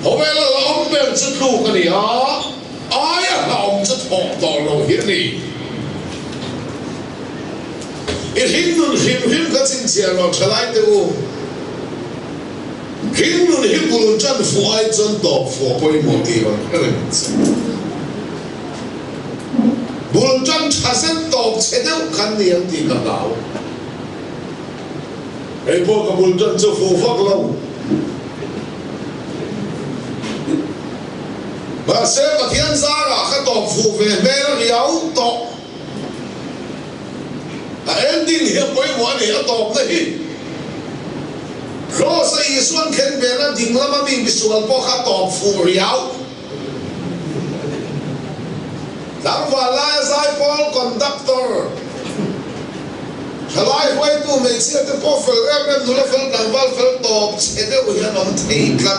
Hôm nay là ông bên chút lù cái này ai là ông chút họ tỏ lâu hiện này ít him cái chính trị nó trở lại đâu him buồn chân phụ ai chân đọc phụ quay một tí vào buồn chân chả sẽ đọc chế đâu khăn niệm thì cả đạo ấy bộ cái buồn chân cho phụ phật lâu và sẽ có thiên gia là các đọc phụ về mẹ nó liao đọc em tin hiệp với mọi người đọc đấy rồi sẽ xuân khen về nó đình lắm mà mình bị xuân bỏ các đọc phụ liao đang vào lại giải Paul conductor lại quay tu mình sẽ tiếp tục phơi em nur phơi đang vào phơi đọc sẽ được hiện ông thấy lắm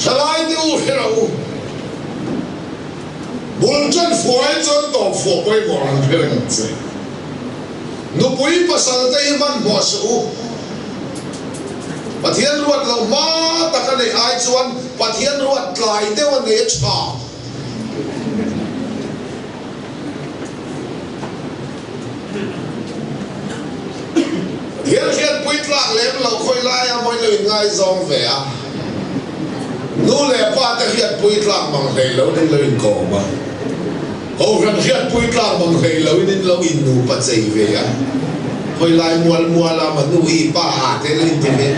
lại điều hiểu buồn chân phụ ai chân đọc phụ quay một lần phía bên dưới nó bùi pasal tay man mua số Pathian ruột lâu má ta cái này ai chuan Pathian ruột lại tiêu anh ấy chả Pathian hiện bùi lạc lém lâu khôi lai à mọi người ngay dòng về à nô lệ pa ta hiện bùi lạc bằng thầy lâu nên lời cổ mà Hầu rằng hiện bùi lạc bằng thầy lâu nên lâu in nụ bật dậy về à hồi lại mua là mà nuôi ba thế lên thì biết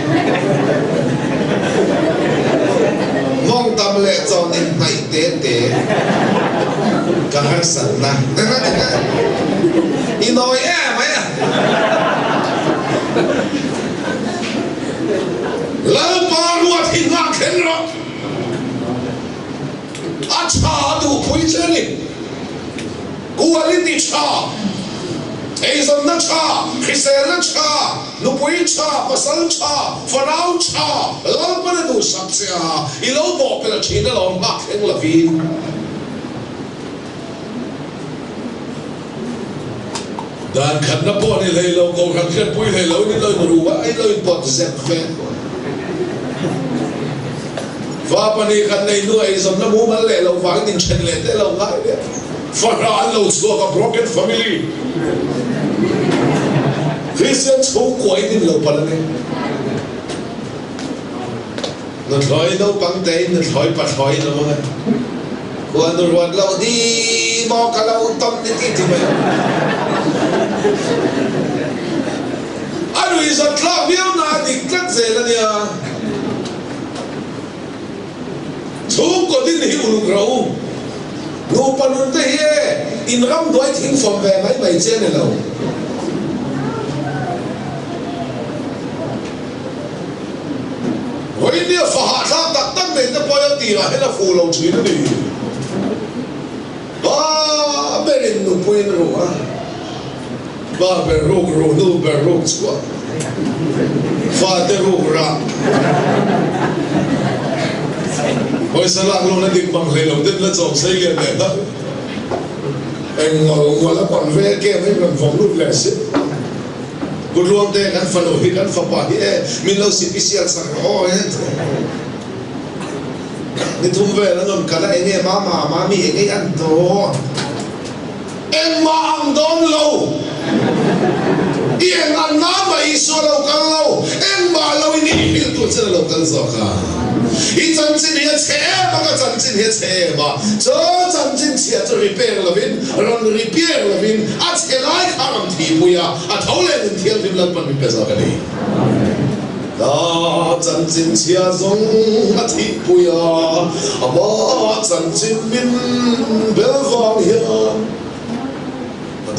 mong tâm lệ cho nên ngày tế cả hai sẵn là đi nói em ấy à lâu ba luôn thì ngang khen rồi à cha đủ quý chân đi cua lên đi cha Thế dân nó cha, khi xe nó cha, nó bùi cha, pasal cha, phao cha, lâu bắt đầu sắp xa, ý lâu bỏ cái là chỉ nó lòng mắc khen là vì đàn khăn nó bỏ đi lấy lâu, cầu khăn khen bùi lấy lâu, nên lời rùa, ấy lời bọt dẹp phê và bà này khăn này nuôi ấy dân nó bố bắn lệ lâu vắng, nên chân lệ tế lâu ngại đấy phao ăn lâu xua cả broken family Christian số quậy thì lâu bắn này nó thói đâu bằng tay nó thói bật thói nó mà còn nó ruột lâu đi mò cả lâu tâm đi thì mày anh ấy rất là biết là đi cắt dễ là nha số có tin hiểu luôn rồi nô bắn luôn thế in rắm đuổi thỉnh phòng về mấy mày trên này đâu Vậy nếu phá ra đặc tăng đến nó bao nhiêu tiền là hết là phù lâu chuyện đó đi ba bên này nụ quên rồi à ba bên rô nụ bên rô chúa pha tê rô ra hồi sáng lạc luôn là định bằng lệ lâu tên là dòng xây liền để đó anh ngồi là còn về kia với gần vòng nút lẻ xích Tluangtea kan faloi kan fapa hi min lo special sang ho ni thum ve la non kala enge ma mi enge an to en ma ang don lo ien an na mai so lo kan lo en ma lo ni bil tu chen lo kan zo ka i chan chin he che ma ka chan chin he che ma cho chan chin che to repair lo vin ron repair lo vin a che lai kham thi puya a thole nin thial vin lan pan mi pesa ka ni da chan chin chia zong a thi puya a ba chan chin min bel vang ya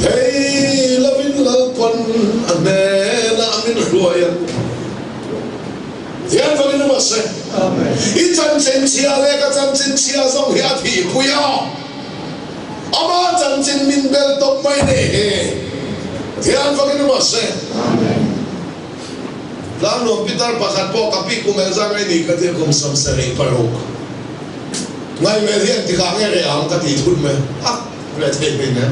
thei lo vin lan pan a ne na min ruaya Thiên Phật nó mà sẽ, ít chân chân chia lệ cái chân chân chia xong hiện thị bùi à, ama chân chân min bel tóc mai nè, Thiên Phật nó mà sẽ, lang nôm Peter pakat po kapi kumel sang ngay ni katir kum sam sari parok, ngay mấy thiên thì khác nghe real cái thì thun me, vậy thế này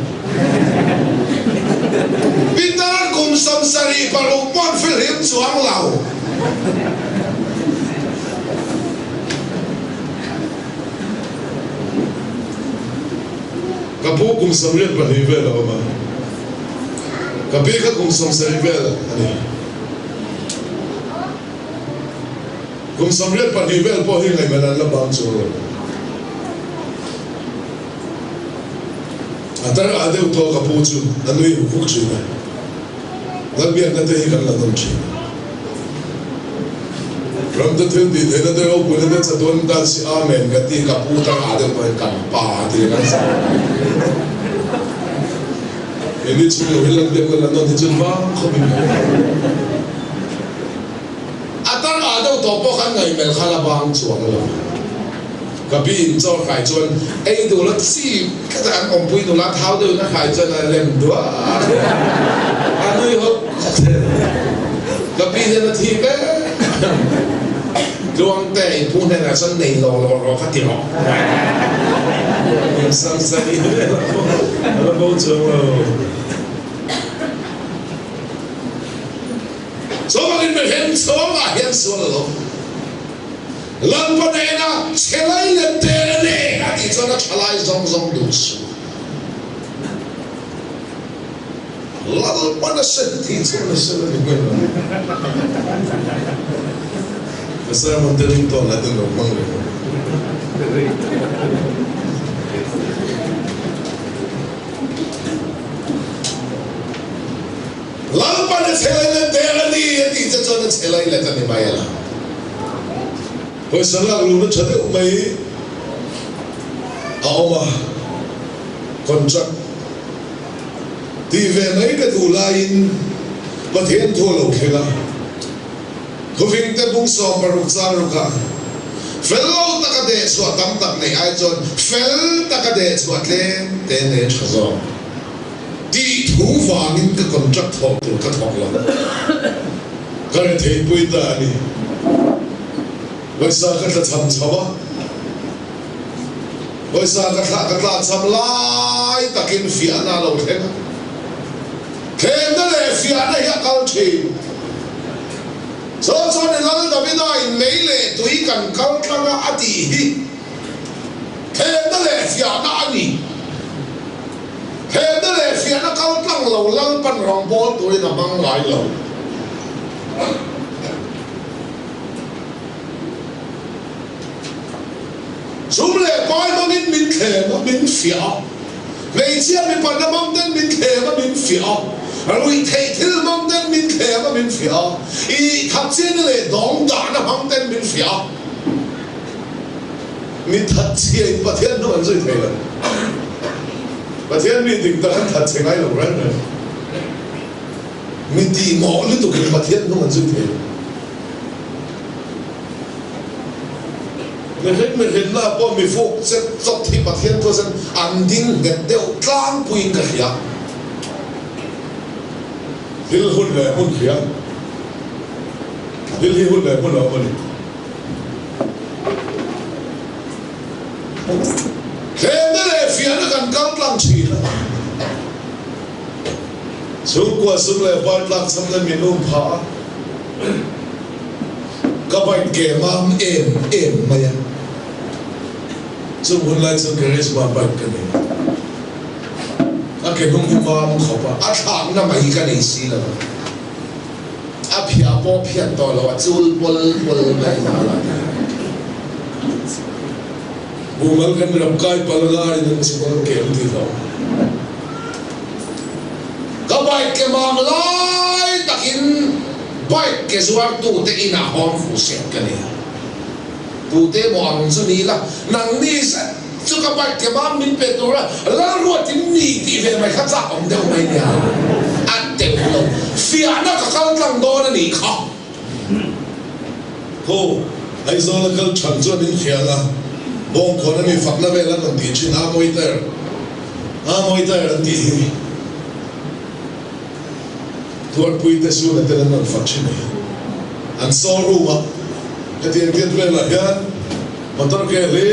Peter kum sam sari parok pon phil him chuang lau kapu kum samriat pani vel ama kapi ka kum som sari vel ani kum samriat pani vel po hi ngai manan la bang chu atar adeu to kapu chu anui huk chu na lambian na te hi kan la dom chu ram ta thil di thena de ro pun na cha don da si amen ka ti kapu ta adeu to kan pa ti kan sa ini cuma hilang dia kalau nanti jumpa kami. Atar ada topo kan ngai mel khala bang chuang lo. Kapi injor khai chuan ei do lat si kata an ompui do lat how do na khai chuan lem dua. Anui ho. Kapi dia na thi pe. Tluangtea pun na san nei lo ka ti lo. Sang sai lo bo chuang. So magin me hen so ma hen so lo lan pa na chelai le te ne ati chona chalai zong zong du su lal pa na se ti chona se le ni asa mo te rin to na de no mang le lal pa na chelai le te ti cha chona chelai le ta ni mai la hoi sala lu na chade mai aoma contract ti ve mai ka tu lain pathian tho lo khela hoving te bung so paru cha ru ka fello ta ka de so tam tak nei ai chon fel ta ka de so tle te ne chazo ti thu wangin ka contract tho tu ka thok lo kare thei pui ta ni waisa ka tla cham chawa waisa ka tla cham lai takin fiana lo thena khem da le fiana ya kal thi so ne lal da bina in meile tui kan kal tlanga ati hi khem da le fiana ani khem da le fiana kal tlang lo lang pan rong bol tui na mang lai lo chúng lệ coi nó min khề nó min phiểu ngày xưa mình còn nó mong tên min khề nó min phiểu rồi thầy thứ mong tên min khề nó min phiểu y thật trên lệ đóng đá nó mong tên min phiểu mình thật trên và thiên nó vẫn rồi thầy rồi và thiên mình định ta thật trên ai rồi mình đi ngõ liên tục và thiên nó vẫn rồi thầy mình hiện là bao mình phụ sẽ dọc thì bát thiên thôi sen ăn đinh gật đều clang quỳnh cái gì à hil hôn lệ hôn kia hil hôn lệ hôn nào vậy thế đó là phía nó cần cao lắm chỉ là xuống qua xuống lại vài lắm xong rồi mình ôm phá các bạn kể mang em mày à so hôn lại so cái gì mà bạn cái này à cái nông nghiệp mà khó pa à thằng nó mày cái này xí là à phía bò phía to là chul bol mày nào là bumal kan rap kai palga ini mesti kalau kem di tau kabai ke mang lai takin baik ke suar tu te ina hom fuset kani tu te mo ang so ni la nang ni sa chu kabai ke mang min pe tu la ruat ni ti ve mai kha cha om deu mai nia at te lo fia na ka kal tlang do na ni kha ko ai zo la kal chan zo din khia la bong ko na mi fak na ve la kan ti chin a moi ter an ti tuan pui te su na te nan fak chin an so ru ma ka ti ke tu la hian motor ke le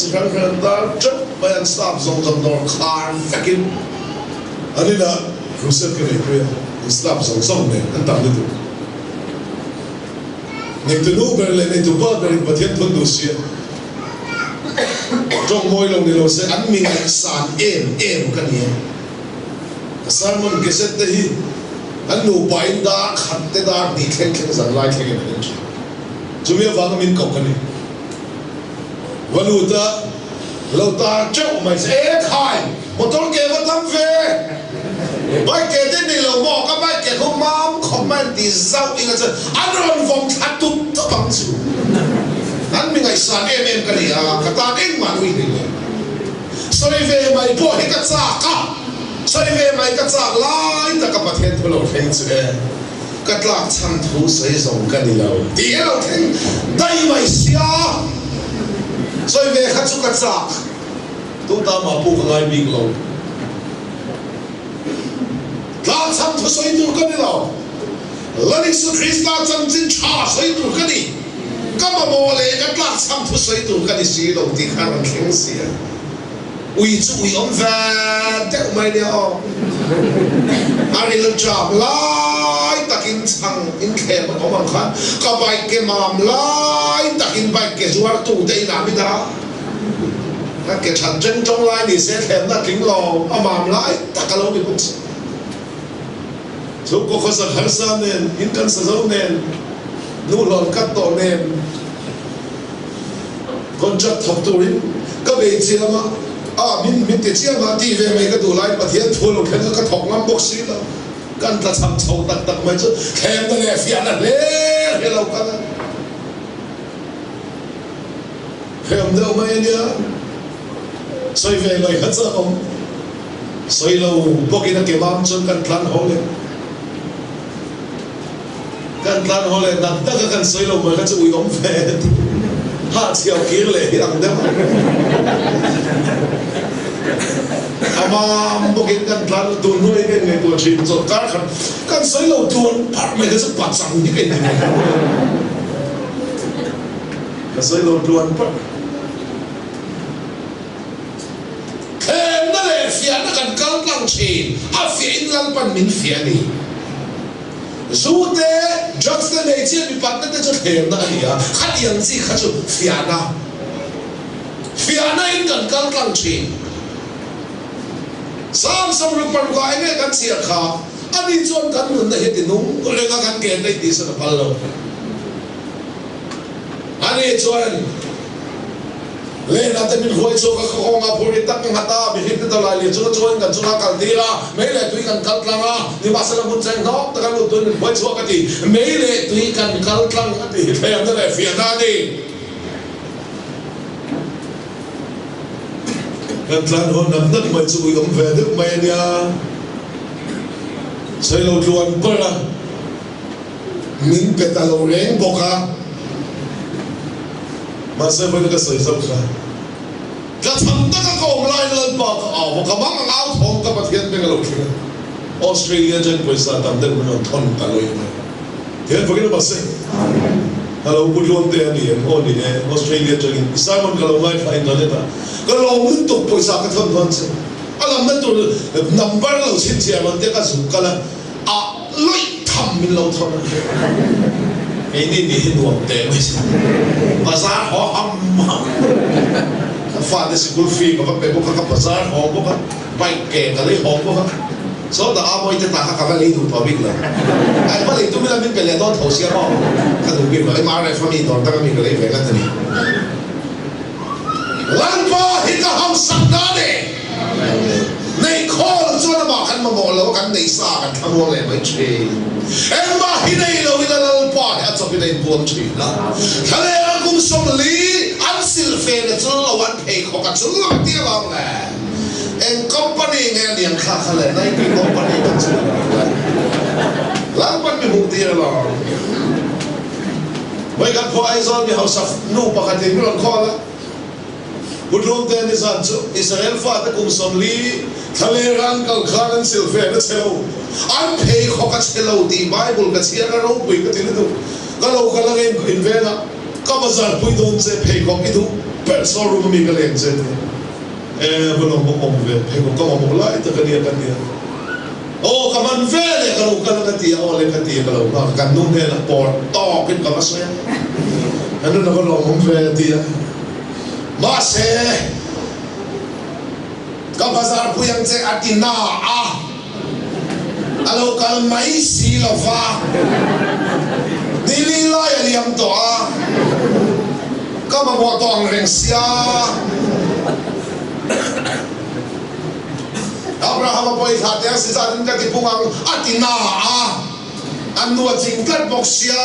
chang kan da chop ba an stop zong dor car takin ani na cruiser ke ne pe stop zong ne an tam de tu Nên tụi nó bèn lên nên tụi ba bèn bắt thiên thôn đủ xia. Trong môi lòng này lo sẽ ăn mình ăn sàn em cái này. Sàn mình cái set đấy, ăn nụ bài đá khát đá đi khen rằng lại khen cái này. Chúng mình vắng mình cọc cái này. Và lũ ta lâu ta chậu mày sẽ khai một con kia vẫn lắm về. Bài kể đến này là mò các bài kể không mám comment thì giàu ý là gì anh còn vòng thắt tụt tất bằng sự anh mình ngày sáng em cái này cả ta đến mà nuôi này xoay về mày bỏ hết cả xác cả xoay về mày cả xác lại ta các bạn hiện thôi lâu khen sự cái lạc chăm thu xây dựng cái này lâu thì lâu khen đây mày xia xoay về khát chút cả xác chúng ta mà buộc ngay mình lâu lạc chăm thu xây dựng cái này lâu là lịch sử Christ lạc chăm chính cha xây dựng cái này các mà mò lệ cái lạc chăm thu xây dựng cái này xí lâu thì khá là khen xia uy chú uy ông về đeo mày đeo anh đi lên trạm lại ta kinh thằng in khem mà có bằng khăn các bài cái màm lại ta kinh bài cái ruột tủ tây làm gì đó các cái chân chân trong lại thì sẽ khem ta kinh lò màm lại ta cả lâu bị bụng số có sự hấn san nên in căn sử dụng nên nụ lòn cắt tổ nên con chất thọc tuổi các vị chị mà mình tiết chiang mà đi về mấy cái đồ lại mà thiên thua luôn cái thọc lắm bốc xí đó căn ta chăm sâu tắc mấy chứ khem ta lẹ phiền là lẹ cái lâu căn khem đâu mấy nhá xoay về mấy hết sao không xoay lâu bốc cái cái bám chân căn plan hồ lên căn plan hồ lên nằm tất cả căn xoay lâu mấy cái chữ uy ống về hạ chiều kia lệ thì làm đâu ama mungkin kan plan tuan nuôi cái người tuan chim rồi kan sấy lâu tuan bắt mấy cái sự bắt sang như cái này kan sấy lâu tuan bắt em nó là phiền nó kan căng lăng chìm phiền lăng pan mình phiền đi dù thế just này chỉ bị bắt nó cho thêm nó đi khát yên gì khát chút phiền nó in kan căng lăng chìm sam lúc ban quay nghe kan sia kha ani chon kan nun na heti nung le ka kan ke dai ti sa pallo ani chon le na te min hoi cho ka ko nga phuri tak hata bi hit ta la li cho kan chuna kal ti la me le tui kan kal tlanga ni ma sa mun chang no ta kan lu tun hoi cho ka ti me le tui kan kal tlang ati le am le fi na di kan tlan ho nam nak mai chu yom ve được mai nia sai lo luan para min petalo reng boka ma sai voi ka sai zau kha ka tham ta ka ko lai lan pa ka aw ka mang ngau thong ka pathian pe lo khina Australia jan paisa tam den no thon ta lo yema ke phogin ba sai hello Tluangtea ni ni Australia jan Simon ka lo mai fa internet cái lồng liên tục bồi sạc cái thân thân chứ, làm mấy tụi number lâu xin chia mà tiếc cái số cái là lối thầm mình lâu thôi, cái này đi Tluangtea bây giờ họ hâm phát cái school fee mà các bạn các bazar họ các bài kể cái đấy họ các số đó mọi người ta các bạn lấy đủ thầu biết là, anh mà lấy tụi mình làm mình phải lấy đó thầu xia đó, cái thầu biết mà lấy mà lấy family đó ta mình lấy về cái này lan pa hita ham sakane nei khol chuan ma kan ma mo lo kan nei sa kan thamo le mai che em ma hi nei lo ina lan pa ha chop nei buam chi na khale angum som li an sil fe na chu lo wan pe kho ka chu lo ti la le en company nge lian kha khale nei ki company ka chu lan pa mi bu ti la mai kan pho ai zon mi house of no pa ka ti mi lon kho la Tluangtea ni san chu Israel fa ta kum som li thale ran kal khan sil fe na chelo an phei kho ka chelo ti Bible ka chia ka ro pui ka ti lu ka lo ka la game in ve na ka bazar pui don se phei kho ki du per so ru mi ka len se bo lo mo ve phei kho ka mo lai ta ka ni ô cái mình về này cái lúc cái tia ô lên cái tia cái lúc nó cái nung này là bọt to cái cái masuk anh nó có lòng về tia mà sẽ cái bazar puyang sẽ atina alo cái máy xí là pha đi đi lại liam toa cái mà bỏ toàn rèn xia Abraham apoi thate si sa din ka tipungang atina an nuwa jingkat boksia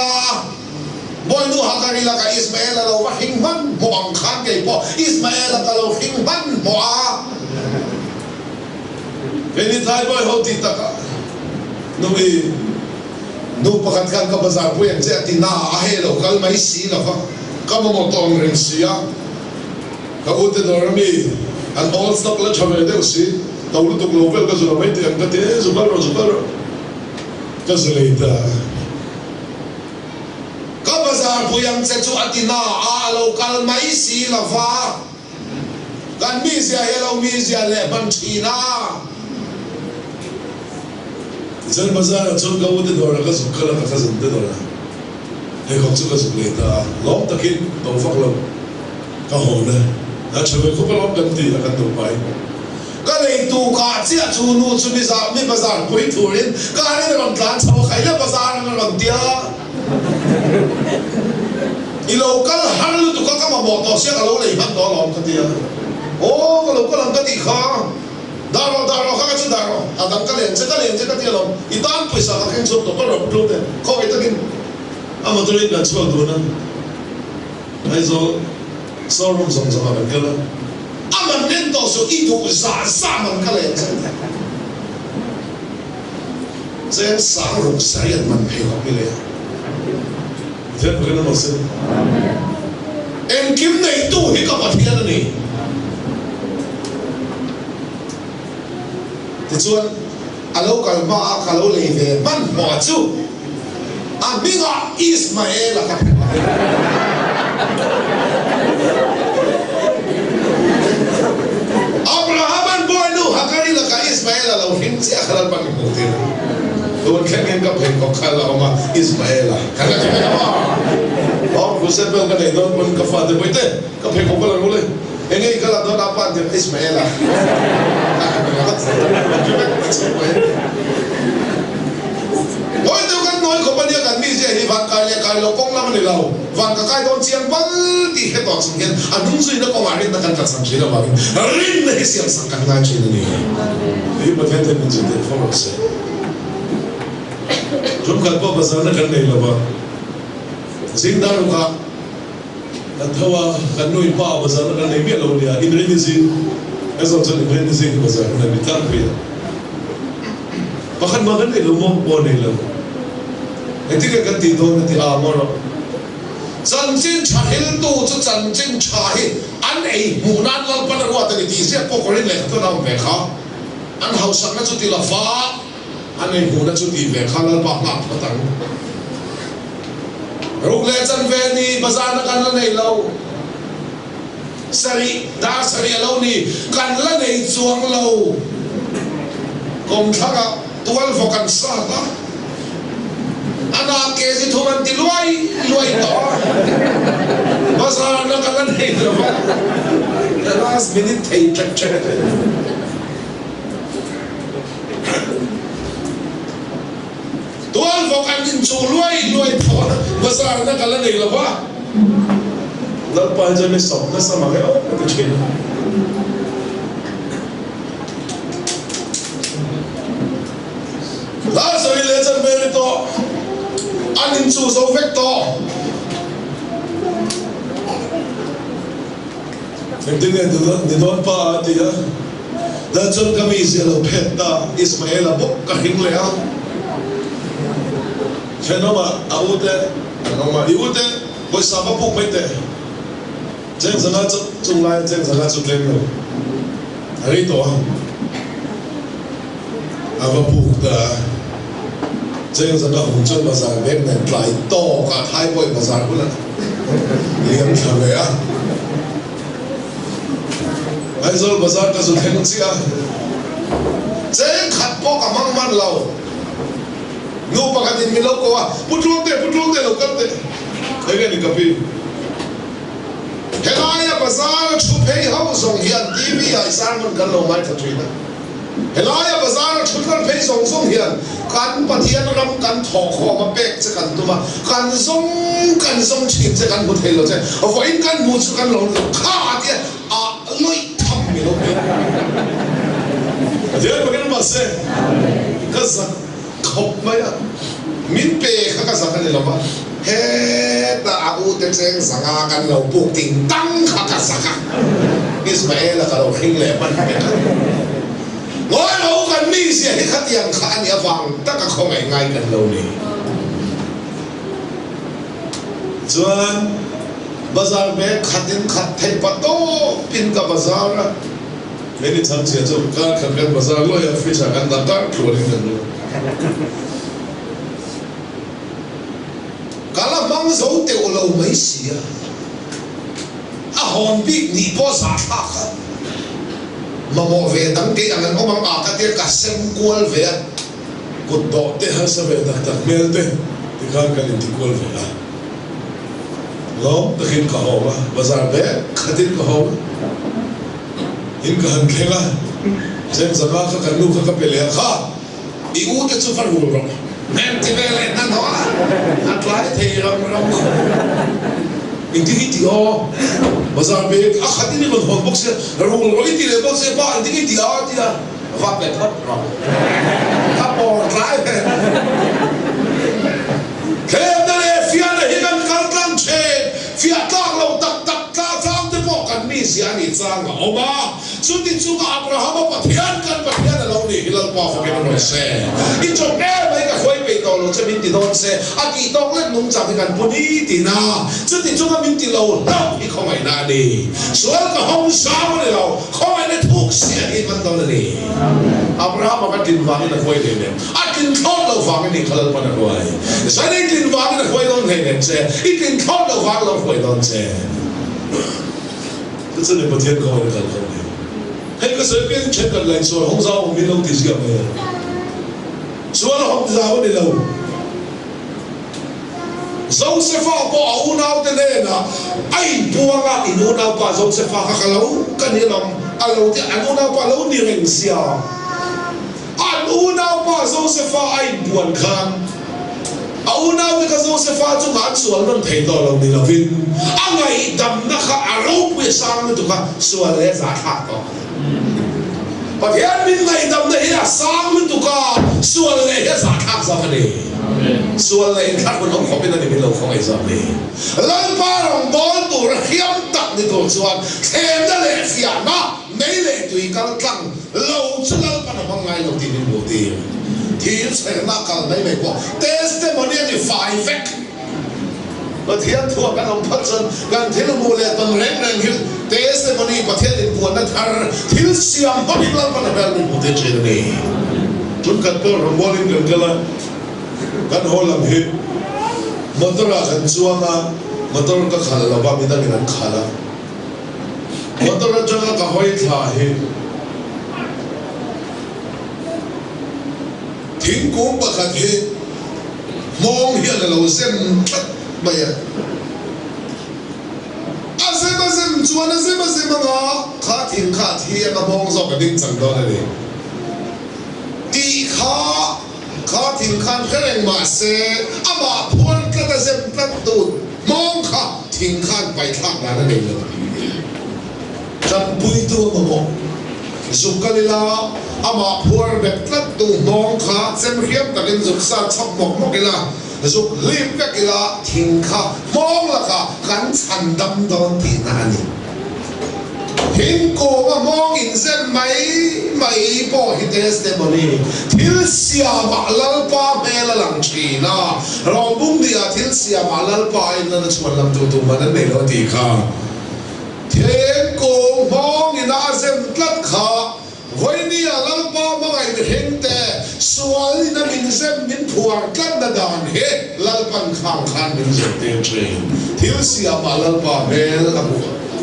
boy nu hakarila ka Ismael alo wa hingman mo ang khan kay po Ismael alo hingman mo kani thai boy hoti taka nu pakat kan ka bazar po yang se atina ahelo kal mai si la fa ka mo tong ren sia ka ute dormi an all stock la chave de si tàu lúc tục lô về cái rồi mấy tiền cái thế rồi cái gì ta cái bazar puyang sẽ chú atina lâu cal mấy xí là pha gan mi xia hello mi xia lệ ban china dân bazar chú cái ute đồ là cái gì cái gì đồ là hay không chú cái gì ta lom ta kia tàu phát lom cái hồ này đã chơi với không lom gần tí là gần tàu bay cái này tu cả chia chu nu chu mi bazar quấy thurin cái này làm tan sau khai là bazar nó làm tia ilo cái hàng lu tu cái mà bỏ tao xe cái lỗ này hàng đó làm cái tia ô cái lỗ cái làm cái gì khó đào khác chứ đào đằng cái liền cái tia làm ít ăn pesa cái hàng số cái làm luôn đấy khó cái cái mà tôi lên là chưa đủ nữa hay rồi sau rồi xong xong là cái đó mình nên tổ số ít thuộc giả mình cái này thế sáng rồi sáng mình hiểu cái này thế cái nó sẽ em kiếm này tu hết cả một thiên này thì chuan alo cả lâu lấy về bắt bỏ chú biết à Ismael là cái Abraham an boy nu hakari la ka Ismael la hin si akhalan pan ko tin don khen ka phen ko khala ma Ismael khala ka ma or ko se pel ka nei don pon ka fa de boite ka phen ko la ngule engei kala don apa de Ismael boy de kan noi ko pa dia kan mi je hi van ka lo kong la ni lao van ka kai don chiang bal ti he to sung hen anung sui na ko ma rin na kan ka sang chi la ba rin na siam sang kan na chi ni ni ba the min je de fo se jom ka ko bazar na kan nei la ba sing da ru ka thawa kan noi pa bazar na kan nei me lo dia in rin ni eso so ni rin ni bazar na bi tan pe pakhan ma kan nei lo mo bo nei lo Nanti kita tido nanti amor. Zanjin cahil tu tu zanjin cahil. An munan lal pada ruat tadi siapa pokorin leh tu nam bekha. An hausak na tu tilafa. An munan tu ti bekha lal pak nak petang. Ruk lejan veni bazar na kan lanai lau. Sari lau ni kan lanai zuang lau. Kom thaga tual fokan sah anak kesi thuman ti luai to bazar na kalan nei lo the last minute thei tak che tual vokan din chu luai to bazar na kalan nei lo ba dal pa je me sok na sama ke o to chen la sari lejan merito anin chu zo vek to Entende ni don pa dia da chon kami zelo pheta Ismael abok ka hingle a chenoma aute anoma iute boy saba puk mete chen zana chung lai chen zana chu tlem lo ari to ava puk da chen zana hung chon bazar bek na tlai to ka thai boy bazar bula liam thave a Aizol bazar ka so theng chia chế khát bó cả mang man lâu nô bạc tin mình lâu qua bút luôn thế lâu cất thế thấy cái này copy hiện nay à bazaar chụp hay hậu dùng hiện TV à sáng mình cần lâu mai thật chuyện hiện nay à bazaar chụp cần hay dùng hiện kan pathian ram kan thọ kho mà bek chứ kan tu mà kan dùng chuyện chứ kan một thế lo chứ vậy kan một chứ kan lâu khá thì à lôi thầm mình lâu thế mà cái nó sẽ cái gì khóc mấy à min pe khá cái gì cái này là mà hết ta áo tên sen sang kan lâu buộc tình tăng khá cái gì cả Ismail là cái lâu khinh lệ mình ngồi lâuกันมีเสียที่ขัดยังขาเนี่ยฟังตั้งแต่เขาง่ายๆกันเราเนี่ยส่วนบาซาร์เบกขัดดินขัดเทปโต้ปินกับบาซาร์ไม่ได้ทำเสียจบการขัดกันบาซาร์ลอยฟิชกันดักการครัวนี่กันเลยกาลมังโซเตวเราไม่เสียอาหอนบิ๊กนี่พอสาธารณmà mò về đăng ký anh có mang áo cái tiết cả xem qual về cột đỏ tê hay sao về đặc đặc mel tê thì khăn cái này thì qual về à lo tất nhiên cả họ mà bazar bé khát tin cả họ in cả hàng kia là xem sao mà các nu các bể lẻ khá bị u cái số phản hồi rồi nên thì về lại năng hóa ăn lái thì rong in tí tí ho bazar be khát tin mình hồn bốc xe rồi tí lấy bốc xe ba tí tí ho tí à vắt lại thất rồi thắp bò lái về thế này phía này hiện đang căng chế phía tắc lâu tắc trang thế bỏ cần mi xia ni trang à ông ba suốt tin suốt Abraham bắt thiên là lâu này là bỏ phải cái nói xe in trong nghe mấy cái khối bị tàu lâu cho mình đi đón xe à kỳ tông lên nông trại thì cần bún đi thì na suốt tin suốt mình đi lâu thì không phải na đi suốt cái hôm sau này lâu không phải để thuốc xe đi mình đâu này Abraham bắt kinh vàng cái khối này nè à kinh thốt lâu vàng cái này khơi bắt được rồi sau này kinh vàng cái khối đón này nè xe ít kinh thốt lâu vàng lâu khối đón xe cái sự này bắt thiên không phải cần không hay cái sự biến chuyện cần lành rồi không sao mình lâu thì gì vậy rồi nó không sao vấn đề lâu dâu sẽ pha bỏ u nào thế này là ai buông à in u nào pa dâu sẽ pha khá lâu cái này làm lâu thì anh u nào pa lâu nhiều hình xia anh u nào pa dâu sẽ pha ai buồn khang u nào cái dâu sẽ pha chúng anh xuân nó thấy đó lâu đi là vin anh ấy đâm nó khá lâu bây sang nó tụi khá xuân lấy giá khác đó và thế anh mình này đâm đấy là sang mình tụi khá xuân lấy giá khác sao cái này xuân lấy khác mình không biết là mình lâu không ai sao này lần ba đồng bón tụi nó khiêm tặng đi tụi xuân thêm ra lệ phiền mà mấy lệ tùy căng căng lâu chứ lâu ba đồng ngày lâu thì mình vô tiền thì sẽ là cái này mấy quả testimony thì phải vẹt và thiên thua cái ông phát sinh gần thiên mua lệ tuần rèn hiểu testimony và thiên định buồn nó thar thiên siam bắt đi làm cái này mình một thế này chúng cần tôi làm bom lên gần là kan ho lam hi motora kan chuanga motor ka khala la ba mi da kan khala motor janga ka hoi thla hi thing kum pakhat hi mong hi la lo sem ba ya azem chuan azem nga kha thing kha thi ka mong zo ka ding chang do le ti kha thing khan khereng ma se ama phun ka ta sem plat tu mong kha thing khan pai thak na na nei lo chan pui tu ma mo zukalila ama phur bet plat tu mong kha sem hiam takin zuk sa chok mok mokila zuk lim pekila thing kha mong la kha kan chan dam don ti na ni hình cổ mà mong in xem mấy bỏ hít testimony thiếu xia mà lal pa mẹ là lăng chi na rồi bung đi à thiếu xia mà lal pa in là chuan làm tu mà nên lo thì kha thiên cổ mong in à xem tlat kha với đi à lal pa mà ngày hình te sual na min xem min phuar tlat na dan he lal pan khang khan min xem te train thiếu xia mà lal pa mẹ là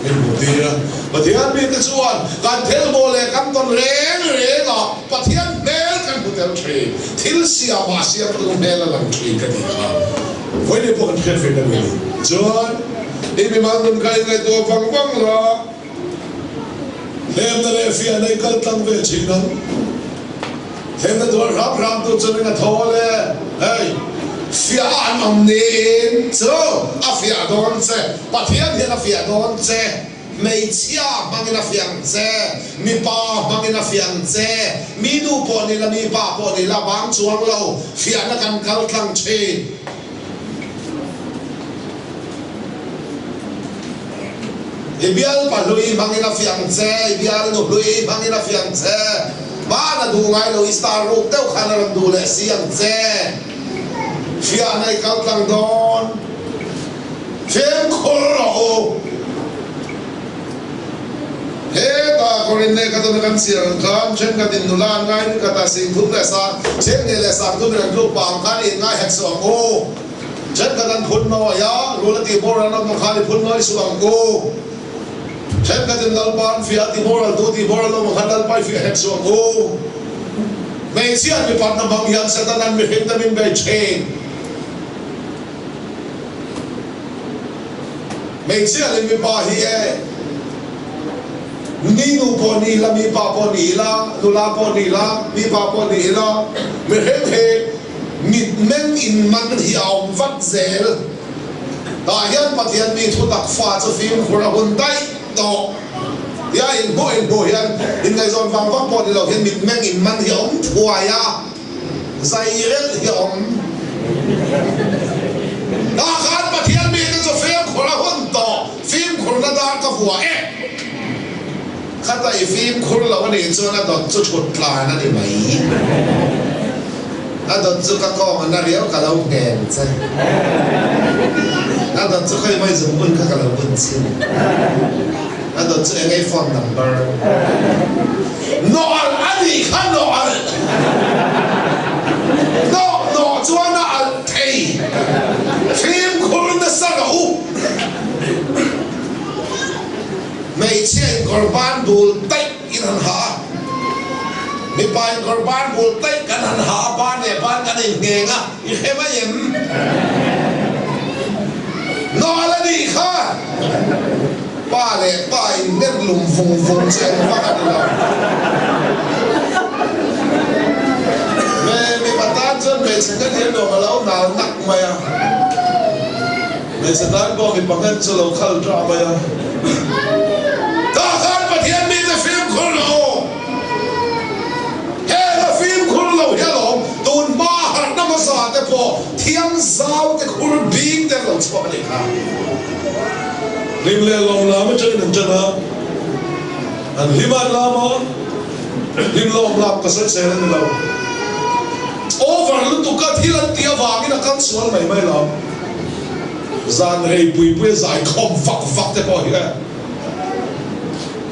mình một tí ra và thiên biết cái chuan gan theo bộ lệ cam ton rẽ đó và thiên nè cái bộ theo tree thiếu xia mà xia tụi nè là làm tree cái gì à với đi bộ cái phê này mình chuan đi bị mang đun cái tua văng văng là thêm là lệ phía này cần tăng về chính năng thêm là tua rap tụi cho nên là thô lệ hey phía anh ông nên cho à phía đón xe và thiên hiện là phía đón xe mấy chia mang là phía xe mi pa mang là phía xe mi nu bỏ đi là mi pa bỏ đi là bám chuang lâu phía nó cần cao thăng chế ibial pa lui mang là phía xe ibial nu lui mang là phía xe ba là đủ ngay lâu star rock tao khăn là đủ lệ xiang xe phía này cao tăng đón phim khổ lỗ thế ta có nên này cái đó cần xiang khám trên cái tin nô lan ngay cái ta sinh thúc lệ sa trên này lệ sa thúc lệ lúc bảng khán in ngay hết suang ô trên cái tan phun nói ya rồi là tìm bora nó mà khán phun nói suang ô trên cái tin lal ban phía tìm bora tu tìm bora nó mà khán lal pai phía hết suang ô mấy chiếc bị bắt nằm bằng hiện sẽ ta nằm bị hiện ta mình bị chain mấy chiếc lên bị bắt hiện ni nu poni la mi pa poni la nu la poni la mi pa poni la mình hết he mít men in man hiao vắt zel ta hiện bắt hiện mi thu đặc pha cho phim của là hồn tay to ya in bo hiện in ngày zon vang vang poni la hiện mít men in man hiao thua ya zai rel hiao ta khát bắt hiện mi cho phim của là hồn to phim của là đã có hùa khát ta phim của làวันนี้cho nó đọt cho chuột là nó đi mấy đọt cho các con nó réo cả lâu kèn chứ đọt cho cái mấy dùng bún các lâu bún chứ đọt cho cái phone number nó anh đi khát nó cho nó thấy phim của nó sao đâu mấy chiếc korban bul tay in han ha mấy bài korban bul tay kan han ha ban này ban kan in nghe ngà in thế mà em nó là đi kha ba này ba in net lùm phùng xem phát cái nào mấy bà ta chân mấy chiếc cái gì đồ mà lâu nào nặng mày à mấy chiếc ta có cái bằng cái cho lâu khal ra mày à hiện mi cái phim khổ lỗ hết là phim khổ lỗ hết lỗ tuần ba hạt năm mươi sáu cái phố thiên giáo cái khổ binh cái lỗ cho mình ha lim lê lông lá mới chơi được chân ha anh lim ăn lá mà lim lông lá cái sợi lên lông over lúc tụi cái thiên lan tia vàng cái là cắn xuống mày lắm gian rây bùi dài không vắt cái phố here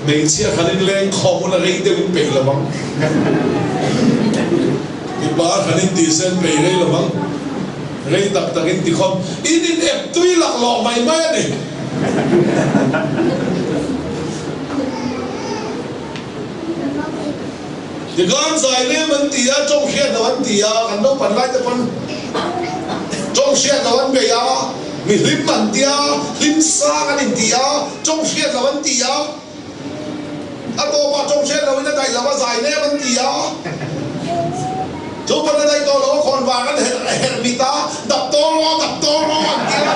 mấy chiếc khăn in lên không là rây đều bị là băng cái ba khăn in tì sen bị rây là băng rây đặc in tì không in ép tuy lạc lọ mày này thì con dài này mình tì á trong khiên là mình tì á khăn đâu phần lại phần trong khiên là mình bị á mình lim mình tì á lim xa cái tì á trong khiên là mình tì á à tôi bắt trong xe rồi nó đầy là bao dài nè vấn gì á chú bên đây tôi nó còn vàng cái hệ bị ta đập to lo kia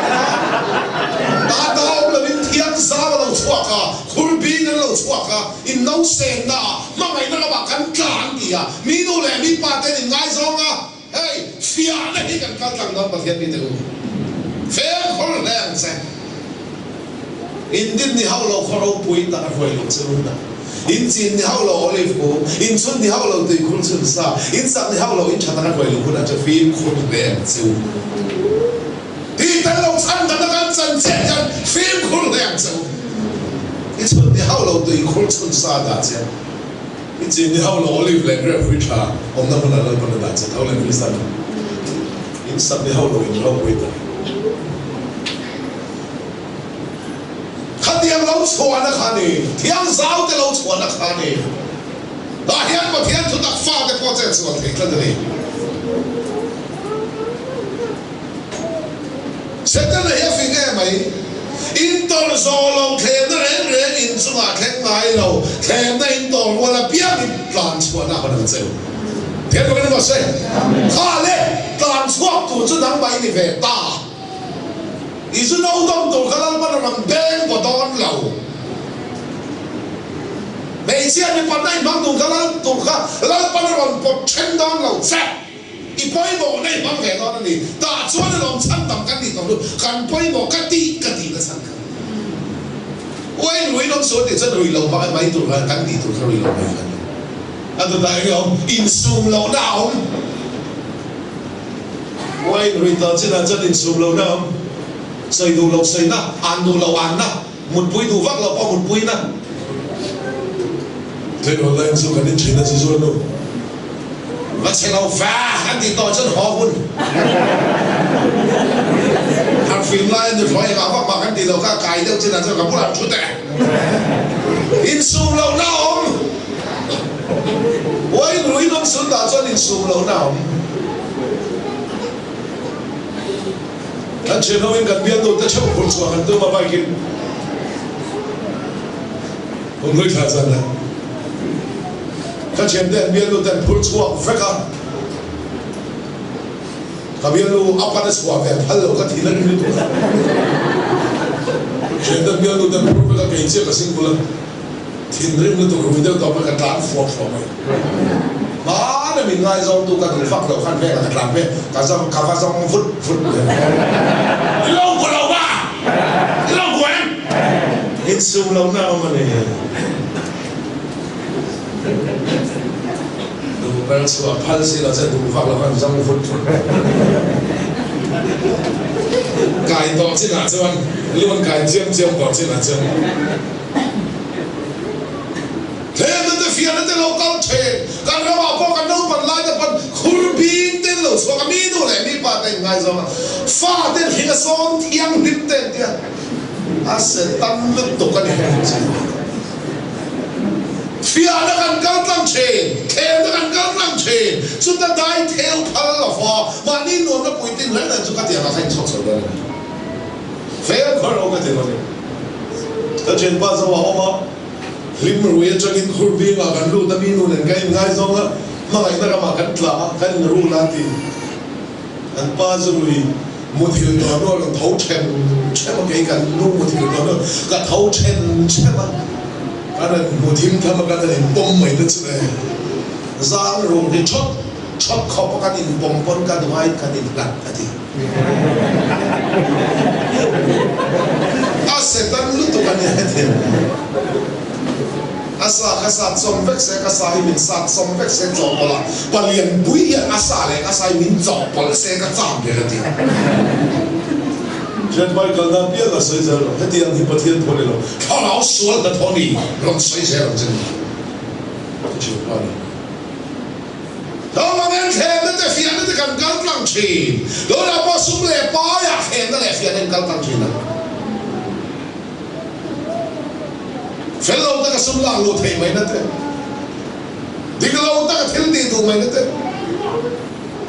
ta đâu là bên thiên sa vào đầu chuột à khuôn pin nó đầu chuột à in nấu sen à mà mày nó bảo cắn cản gì à mi đâu lẹ mi ba tên in ngay xong à hey phía này cái cắn cản đó mà thiên bị từ phía khôn lẹ xem in din ni hao lo khô bùi ta hồi lo chứ luôn in chin ni hao lo olive ko in chun ni hao lo tui khul chun sa in sak ni hao lo in chhatana khoi lu khuna cha phim khun ve chu ti ta lo chan ta kan chan che jan phim khul ve chu in chun ni hao lo tui khul chun sa da che in chin ni hao lo olive le gra fu cha om na mun la pan da che thau le ni sa in sak ni hao lo in lo wi ta khatiang lo 老传啊看你，天少的老传啊看你，那天个天出那发的过这做挺真的哩。现在的也非个没，印度的说老看的人印度啊看矮路，看的印度我那边的乱传啊不能走。听懂没有？谁？他嘞，乱传都是能买的肥大。你是劳动都可能把他们变过到老，每次你把那帮都可能都可，那把他们不全当老在，一杯莫那帮肥到那里，打转的龙参当跟你讲路，干杯莫跟地的参加。我拢说的真回流把买都跟地都可回流买分，啊都大用因素老闹，我回到这那真因素老闹。xây đủ lộc xây na, ăn đủ lộc ăn na, một bụi đủ vắt lộc bao một bụi na. Thế rồi lên xuống cái đến chuyện là gì rồi đâu? Mà sẽ lâu phá, anh thì tỏ chân họ hun. Hàng phim lại được nói mà vắt mà anh thì lâu cả cài đâu trên là cho cả bút làm chút tệ. In sum lâu nào không? Ôi núi đông xuống đã cho in sum lâu nào không? Anh chị nói gần biên tôi ta chấp hồn xuống hắn tôi mà bài kinh không nói thật rằng là các chị em đến biên tôi tên hồn xuống phải không các biên tôi áp ăn xuống về phá lẩu các thị lên như tôi chị em đến biên tôi tên hồn với các cái chiếc cả sinh của lần thị lên như tôi không biết đâu mà cái đàn phổ phổ mày mà là mình ngay dòng tôi cần phát lẩu khăn về là làm về cả dòng cà phê dòng phút lâu của lâu ba lâu của em ít sung lâu nào mà này đủ bạn sửa phật sĩ là sẽ đủ phát lẩu khăn dòng phút cài to trên là chân luôn cài chiêm bỏ trên là chân thế nên tôi phiền nên tôi lâu cao thế cái đó bảo có cái đâu mà lại cái phần khur bin tên lâu số cái mi đâu này mi ba tên ngay rồi pha tên hiện son thiang nít tên kia à sẽ tăng lực tục cái này phiền nó cần cao tăng trên thêm nó cần cao tăng trên chúng ta đại theo phật là phò mà đi luôn nó bùi tin lấy là chúng ta tiền là thành sốt rồi phải có đâu cái tiền này ta trên bao giờ mà lim ruya changin khurbi nga kan lu tami nu nen kai ngai zonga mangai na kama kan tla kan ru la ti an pa zui muthil to no lang thau chen chema kai kan lu muthil to no ka thau chen chema kan muthil thama ka den pom mai na chne zang ru ni chot khop ka din pom pon ka duai ka din lat ati asetan lu to kan ya asa kasat som vek se kasai min sat som vek se chong bola palian bui ya asa le kasai min chong bol se ka cham de ti jet bai kal na pia la sai zer heti an hi pathian thole lo tholao sual da thoni rom sai se rom chen chi pa ni to ma men the na te fian na te kan kal tlang chi lo la pa sum le pa ya khen na le fian en kal tlang chi na fellow ta ka sum lang lo thei mai na te diglo ta ka thil di du mai na te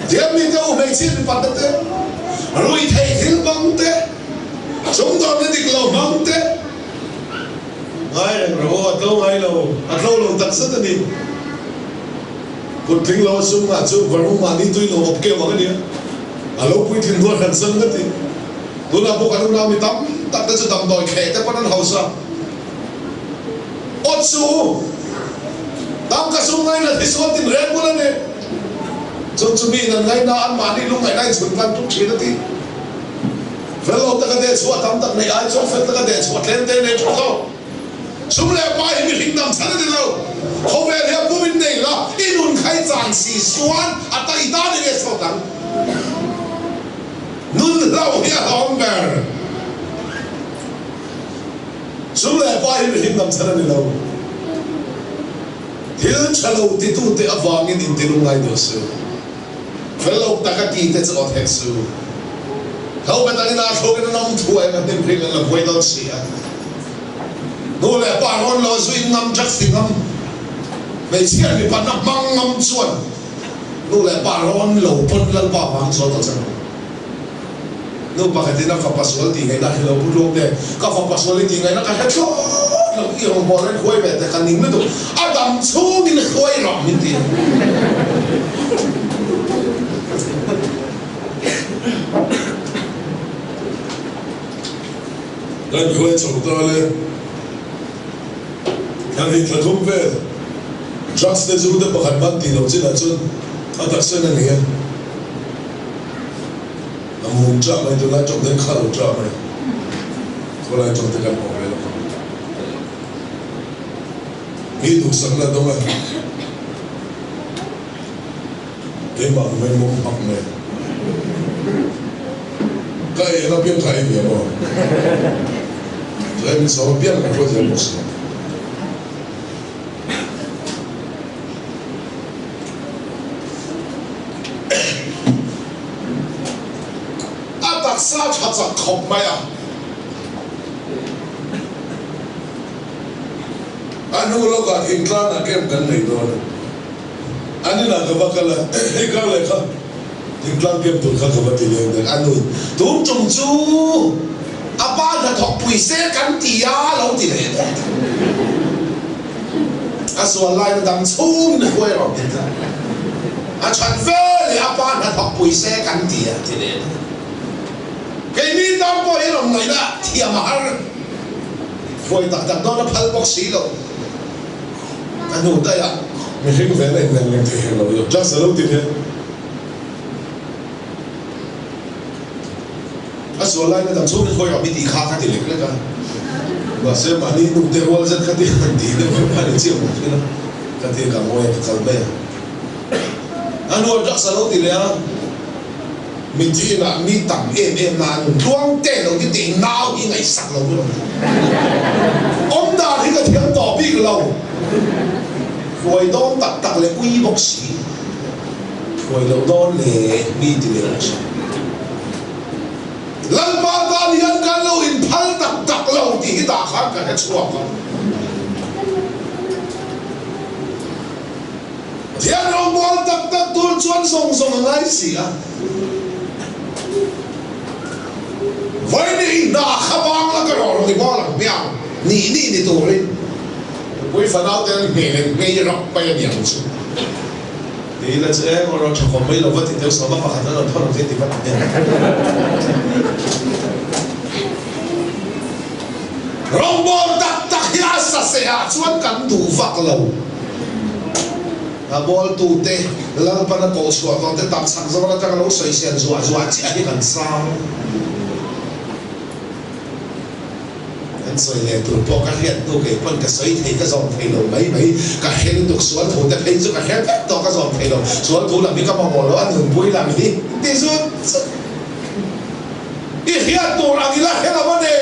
diam mi ka u mai chi mi pat na te rui thei thil bang te sum do na diglo bang te ai ro to ai lo atlo lo tak sa ta ni kun thing lo sum ma chu varu ma ni tui lo op ke ma ni alo pui thin lo han san na ti tu na po ka na mi tam tak ta chu dam doi khe ta pa nan hausa Otsu, tam kasungai na disuatin red mo na ne. So suminan ngay na ang mani lung ngay na sunkan tuk china ti. Fellow taga de suat tam tak na ay so fel taga de suat lente ne choko. Sumle pa himiling nam sana dilaw. Hovel he pumin nei la inun khai chan si suan at ita ni ge so tang. Nun law he homber. Sumle pa himiling nam sana dilaw. Hil chalo titu te avangin in tilungay dosu. Fellow takati te sa oteksu. Kau betali na ako na nang tuwa na timpring na buhay daw siya. nu le pa ron lo zui ngam jak singam mai chian mi pan na mang ngam chuan nu le pa ron lo pon lal pa wang so ta chang nu pa ka tina ka paswal ti ngai na hello pu de ka fa paswal ti ngai na ka het lo i ro bo ren khoi be te kan ning na tu adam chu min khoi ro min ti dan khoi chong ta le kan hin thum ve just the zu de pakhat ban ti lo chin a chun a tak sen ani ya amung cha mai to la chong den kha lo cha mai ko la chong te kan mo ve lo mi du sang la do ma ke ma me mo pak me ka e la bien khai bi mo so mi so bien ka ko je mo sa cha cha khop mai à anu lo ka in klan a kem kan nei do ani na ka bakala e ka le ka in klan kem tu ka ka ti le de anu tu chung chu apa na thok pui se kan ti ya lo ti le a so lai na dang chung na ko ro a chan ve le apa na thok pui se kan ti ya ti le cái mi tao có cái lòng này đó thì mà ăn rồi đặt đặt đó nó phơi bóc xí rồi anh hùng đây à mình thấy cái này mình thì hiểu rồi chắc sẽ lâu tiền hết à số lại nó tầm số nó coi ở bên tí khác thì lịch đấy cả và xem mà đi nụ tê hoa rất khác tiền tí nó phải phải được chịu một cái đó khác tiền cả ngôi cả bè anh hùng chắc sẽ lâu tiền đấy mình chỉ là mi tầm em là Tluangtea đâu cái tiền nào cái ngày sặc lâu rồi ông ta thì cái tiếng tỏ biết lâu rồi đó tật tật là quý bốc sĩ rồi đâu đó là mi thì là lần ba ta đi ăn cái lâu in phal tật tật lâu thì cái ta khác cái chuột không thiên ông bol tật tật tuôn chuan song song ngay xì à vậy thì na khabang la cái rồi thì bao lần miao ni tu lên với phần áo tên nghề rock bay miao chứ thì là chứ em rồi chẳng có mấy lâu vẫn thì theo số bao phát nó thôi thì vẫn rong bom tak ya sa se a chuan kan du vak lo a bol tu te lal pa na ko so ko te tak sak zo la ta lo soi sian zuwa chi a kan sang soi le tu po ka hian tu ke pon ka soi thei ka zom thei lo mai ka hen tu sual thu te thei chu ka hen to ka zom thei lo sual thu la mi ka mo lo an hun bui la mi ti su i hian tu ra gi la he la ba de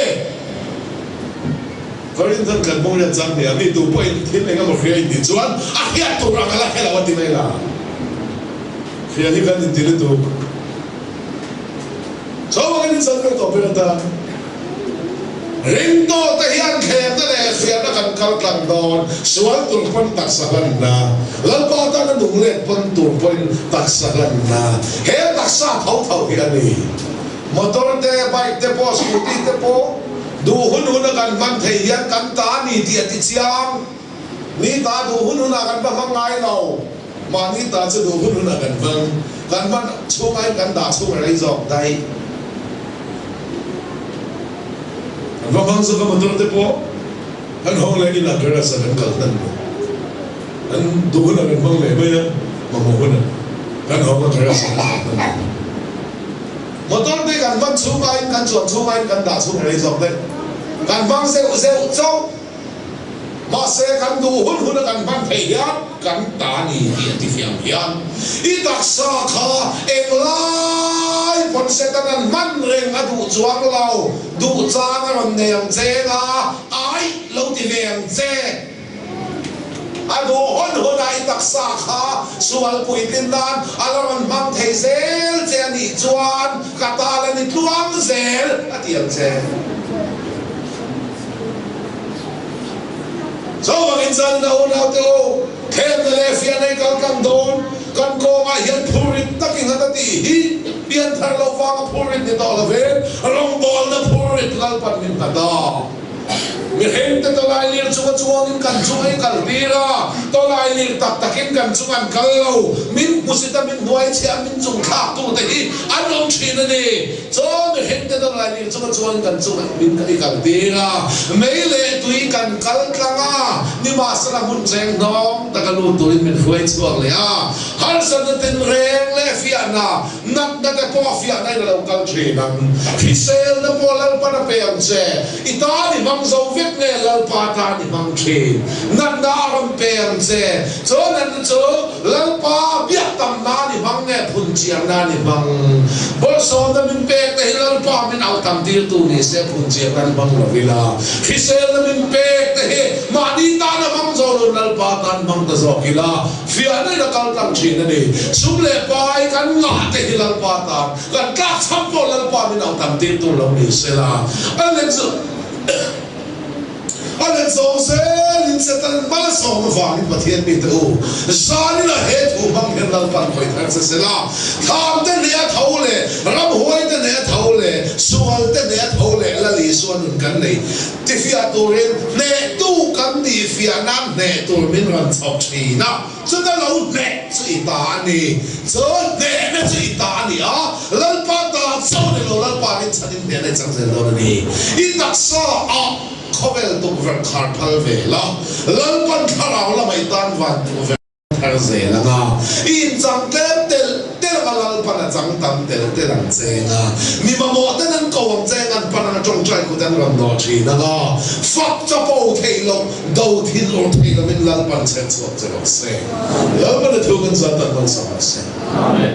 Korin tan kan bong ya chang ne mi tu po in thin le ka mo khia in ti chuan a hian tu ra la he la ba ti mai la khia hi kan in ti le tu so ma kan in san ka to pe ta ring to te hian khem te le fian na kan kal tlang don sual tur pon tak salan na lal pa ta na dung le pon tur pon tak salan na he tak sa thau hi ani motor te bike te po scooty te po du hun kan man thei hian kan ta ni ti ati chiang ni ta du hun kan ba mangai lo ma ni ta chu du hun kan man chungai kan da chung rai jok dai và vâng số các motor te po anh hong lại là cái rasa kan kal nan anh du hun kan vâng le bây mà mo hun anh hong cái rasa motor te kan van chungai kan chuan chungai kan da chung rai jok dai kan vang seu chau mà sẽ kan du hun kan van thei hian kan ta ni ti fiam hian i tak sa kha eng lai pon se kan man reng a du chuang lo du chang a ron neng che nga ai lo ti leng che a du hun ai tak sa kha sual pui tin dan a ron mang thei zel che ni chuan ka ta la ni tluang zel a tiang che so magin san na una to thêm na le fian nei kal kan don kan ko nga hian phurit taking hatati hi pian thar lo fa phurit ni to la ve long bol na phurit lal pan min ta da mi hem te to lai lir chuwa chuang in kan chuai kal tira to lai lir tak takin kan chuan kal lo min pusita min nuai chia min chung kha tu te hi an long thin ani so mi hem te to lai lir chuwa chuang kan chuan min kai kal tira mei le tui kan kal tlanga ni ma sala mun cheng dong ta kalu tuin min huai chuang le a har san ten reng le fiana nak na te po fiana na lo kal thinam fisel na po lal pa na pe ang se itani mang zo ne lal pa ta ni mang khe nan da ram pe am se cho nan cho lal pa bia tam na ni mang ne phun chiang na ni mang bol so da min pe te lal pa min au tam tir tu ni se phun chiang na mang la vila khisel da min pe te ma ni ta na mang zo lal pa tan mang da zo kila fia nei da kal tam chin ni sum le pai kan nga te lal pa ta kan ka cham po lal pa min au tam tir tu lo ni se la alen zo anh sống sẽ sẽ tan bao sống vàng in bát thiên bị tu, sáng là hết u băng hiện là pan khởi thang sẽ là tham tên này thâu lệ, làm huay tên này thâu lệ, sual tên này thâu lệ là lý sual nun căn này, thì phía tu ren nè tu căn đi phía nam nè tu mình làm chọc chi na, cho nên lâu nè chỉ ta nè, cho nè nè chỉ ta nè à, lần pa ta sau này lâu lần pa mình chân nè nè chẳng sẽ lâu nè, in đặc sa àเขาเป็นตัวเวรขาดพัลเวล่ะเลิกปันขาราวละไม่ตันวันตัวเวรขาดเซละนะอินจังเตลมาลปันจังตันเตลลังเซนะมีมาโมเตนันกวงเซงันปันจงใจกูเตนรันดอชีนะนะฟักจะโปเทลงดาวทิลงเทลมินลปันเซนสวดเจริญเซแล้วมันจะถูกกันสัตว์ต้องสมัครเซ